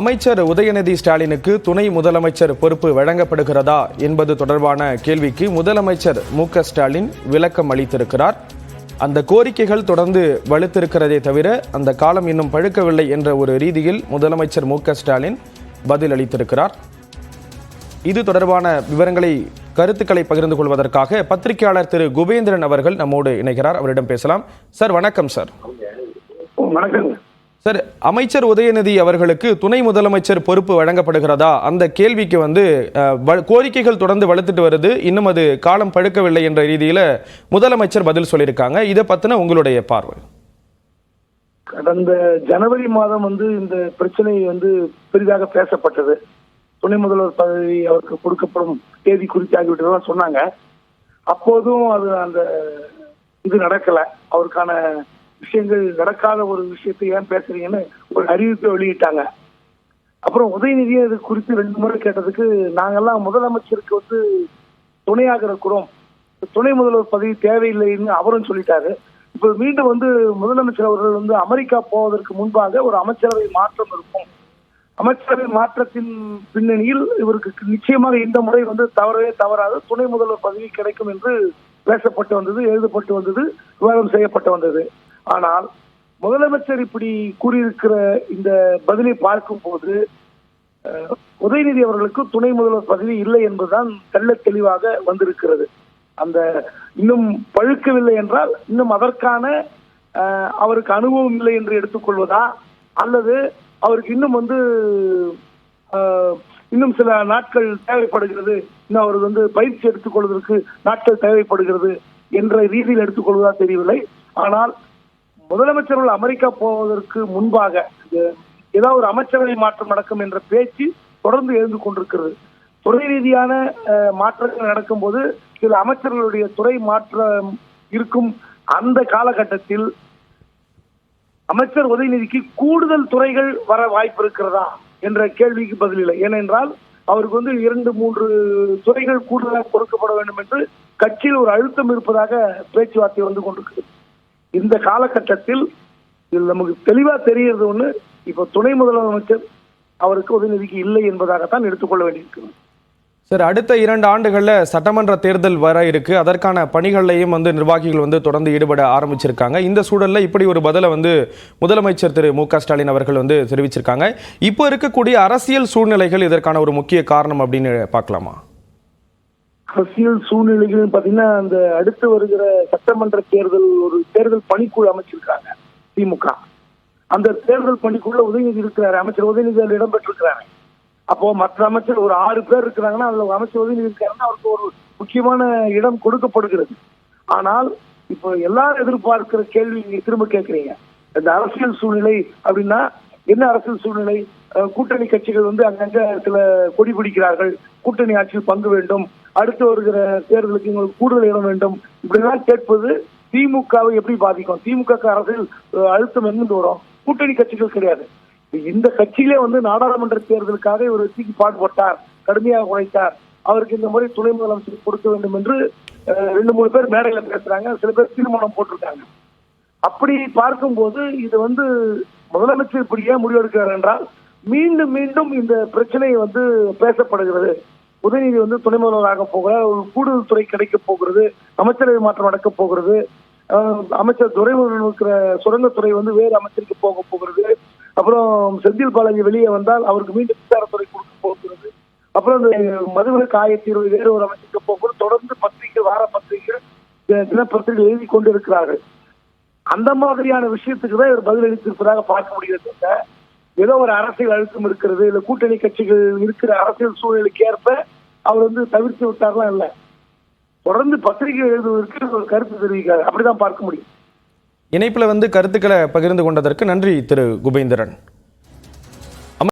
அமைச்சர் உதயநிதி ஸ்டாலினுக்கு துணை முதலமைச்சர் பொறுப்பு வழங்கப்படுகிறதா என்பது தொடர்பான கேள்விக்கு முதலமைச்சர் மு.க.ஸ்டாலின் விளக்கம் அளித்திருக்கிறார். அந்த கோரிக்கைகள் தொடர்ந்து வலுத்திருக்கிறதே தவிர அந்த காலம் இன்னும் பழுக்கவில்லை என்ற ஒரு ரீதியில் முதலமைச்சர் மு.க.ஸ்டாலின் பதில் அளித்திருக்கிறார். இது தொடர்பான விவரங்களை கருத்துக்களை பகிர்ந்து கொள்வதற்காக பத்திரிகையாளர் திரு குபேந்திரன் அவர்கள் நம்மோடு இணைகிறார். அவரிடம் பேசலாம். சார் வணக்கம். சார் வணக்கம் சார், அமைச்சர் உதயநிதி அவர்களுக்கு துணை முதலமைச்சர் பொறுப்பு வழங்கப்படுகிறதா? அந்த கேள்விக்கு கோரிக்கைகள் தொடர்ந்து வலுத்துட்டு வருது, இன்னும் அது காலம் பழுக்கவில்லை என்ற ரீதியில முதலமைச்சர் பதில் சொல்லியிருக்காங்க. இதை பத்தின உங்களுடைய பார்வை? கடந்த ஜனவரி மாதம் இந்த பிரச்சனை பெரிதாக பேசப்பட்டது. துணை முதல்வர் பதவி அவருக்கு கொடுக்கப்படும் தேதி குறித்தாகிவிட்டதெல்லாம் சொன்னாங்க. அப்போதும் அந்த இது நடக்கல. அவருக்கான விஷயங்கள் நடக்காத ஒரு விஷயத்தை ஏன் பேசுறீங்கன்னு ஒரு அறிவிப்பை வெளியிட்டாங்க. அப்புறம் உதயநிதியை இது குறித்து 2 முறை கேட்டதுக்கு நாங்கெல்லாம் முதலமைச்சருக்கு துணையாக இருக்கிறோம், துணை முதல்வர் பதவி தேவையில்லைன்னு அவரும் சொல்லிட்டாரு. இப்ப மீண்டும் முதலமைச்சர் அவர்கள் அமெரிக்கா போவதற்கு முன்பாக ஒரு அமைச்சரவை மாற்றம் இருக்கும். அமைச்சரவை மாற்றத்தின் பின்னணியில் இவருக்கு நிச்சயமாக இந்த முறை தவறவே தவறாது துணை முதல்வர் பதவி கிடைக்கும் என்று பேசப்பட்டு வந்தது, எழுதப்பட்டு வந்தது, விவாதம் செய்யப்பட்டு வந்தது. ஆனால் முதலமைச்சர் இப்படி கூறியிருக்கிற இந்த பதிலை பார்க்கும் போது உதயநிதி அவர்களுக்கு துணை முதல்வர் பதவி இல்லை என்பதுதான் தெள்ள தெளிவாக வந்திருக்கிறது. அந்த இன்னும் பழுக்கவில்லை என்றால் இன்னும் அதற்கான அவருக்கு அனுபவம் இல்லை என்று எடுத்துக்கொள்வதா, அல்லது அவருக்கு இன்னும் சில நாட்கள் தேவைப்படுகிறது, இன்னும் அவருக்கு பயிற்சி எடுத்துக்கொள்வதற்கு நாட்கள் தேவைப்படுகிறது என்ற ரீதியில் எடுத்துக்கொள்வதா தெரியவில்லை. ஆனால் முதலமைச்சர்கள் அமெரிக்கா போவதற்கு முன்பாக ஏதாவது ஒரு அமைச்சரவை மாற்றம் நடக்கும் என்ற பேச்சு தொடர்ந்து எழுந்து கொண்டிருக்கிறது. துறை ரீதியான மாற்றங்கள் நடக்கும் போது சில அமைச்சர்களுடைய துறை மாற்றம் இருக்கும். அந்த காலகட்டத்தில் அமைச்சர் உதயநிதிக்கு கூடுதல் துறைகள் வர வாய்ப்பு இருக்கிறதா என்ற கேள்விக்கு பதில் இல்லை. ஏனென்றால் அவருக்கு 2-3 துறைகள் கூடுதலாக கொடுக்கப்பட வேண்டும் என்று கட்சியில் ஒரு அழுத்தம் இருப்பதாக பேச்சுவார்த்தை கொண்டிருக்கிறது. இந்த காலகட்டத்தில் நமக்கு தெளிவா தெரிகிறது இப்ப துணை முதலமைச்சர் அவருக்கு உதயநிதிக்கு இல்லை என்பதாகத்தான் எடுத்துக்கொள்ள வேண்டியிருக்கிறது. சார், அடுத்த 2 ஆண்டுகள்ல சட்டமன்ற தேர்தல் வர இருக்கு. அதற்கான பணிகளையும் நிர்வாகிகள் தொடர்ந்து ஈடுபட ஆரம்பிச்சிருக்காங்க. இந்த சூழல்ல இப்படி ஒரு பதிலை முதலமைச்சர் திரு மு.க.ஸ்டாலின் அவர்கள் தெரிவிச்சிருக்காங்க. இப்போ இருக்கக்கூடிய அரசியல் சூழ்நிலைகள் இதற்கான ஒரு முக்கிய காரணம் அப்படின்னு பார்க்கலாமா? அரசியல் சூழ்நிலைகள் பாத்தீங்கன்னா, அந்த அடுத்து வருகிற சட்டமன்ற தேர்தல் ஒரு தேர்தல் பணிக்குழு அமைச்சிருக்காங்க திமுக. அந்த தேர்தல் பணிக்குள்ள உதயநிதி இருக்கிறாரு, அமைச்சர் உதயநிதி அதில் இடம்பெற்றிருக்கிறாரு. அப்போ மற்ற அமைச்சர் ஒரு 6 பேர் இருக்கிறாங்கன்னா அதுல அமைச்சர் உதயநிதி இருக்காருன்னா அவருக்கு ஒரு முக்கியமான இடம் கொடுக்கப்படுகிறது. ஆனால் இப்போ எல்லாரும் எதிர்பார்க்கிற கேள்வி நீங்க திரும்ப கேட்கறீங்க, இந்த அரசியல் சூழ்நிலை அப்படின்னா என்ன அரசியல் சூழ்நிலை? கூட்டணி கட்சிகள் அங்கங்க சில கொடி பிடிக்கிறார்கள், கூட்டணி ஆட்சியில் பங்கு வேண்டும், அடுத்து வருகிற தேர்தலுக்கு எங்களுக்கு கூடுதல் இடம் வேண்டும், இப்படிதான் கேட்பது திமுகவை எப்படி பாதிக்கும்? திமுக அரசியல் அழுத்தம் எங்கிருந்து வரும்? கூட்டணி கட்சிகள் கிடையாது. இந்த கட்சியிலே நாடாளுமன்ற தேர்தலுக்காக இவர் வெற்றிக்கு பாடுபட்டார், கடுமையாக உழைத்தார், அவருக்கு இந்த முறை துணை முதலமைச்சர் கொடுக்க வேண்டும் என்று 2-3 பேர் மேடையில பேசுறாங்க, சில பேர் தீர்மானம் போட்டிருக்காங்க. அப்படி பார்க்கும்போது இது முதலமைச்சர் இப்படி ஏன் முடிவெடுக்கிறார் என்றால், மீண்டும் மீண்டும் இந்த பிரச்சனை பேசப்படுகிறது. உதயநிதி துணை முதல்வராக போகிறார், ஒரு கூடுதல் துறை கிடைக்க போகிறது, அமைச்சரவை மாற்றம் நடக்க போகிறது, அமைச்சர் துறைமுருகன் இருக்கிற சுரங்கத்துறை வேறு அமைச்சருக்கு போக போகிறது, அப்புறம் செந்தில் பாலாஜி வெளியே வந்தால் அவருக்கு மீண்டும் மின்சாரத்துறை கொடுக்க போகிறது, அப்புறம் இந்த மதுவிலக்கு ஆயத்தீர்வு வேறு ஒரு அமைச்சருக்கு போகிறது. தொடர்ந்து பத்திரிகை, வார பத்திரிகை, தினப்பத்திரிகை எழுதி கொண்டு இருக்கிறார்கள். அந்த மாதிரியான விஷயத்துக்கு தான் இவர் பதிலளித்திருப்பதாக பார்க்க முடிகிறது. ஏதோ ஒரு அரசியல் அழுத்தம் இருக்கிறது, இல்ல கூட்டணி கட்சிகள் இருக்கிற அரசியல் சூழ்நிலைக்கு ஏற்ப அவர் தவிர்த்து விட்டார்லாம் இல்ல, தொடர்ந்து பத்திரிகை எழுதுவதற்கு ஒரு கருத்து தெரிவிக்கிறார். அப்படிதான் பார்க்க முடியும். இணைப்புல கருத்துக்களை பகிர்ந்து கொண்டதற்கு நன்றி திரு குபேந்திரன்.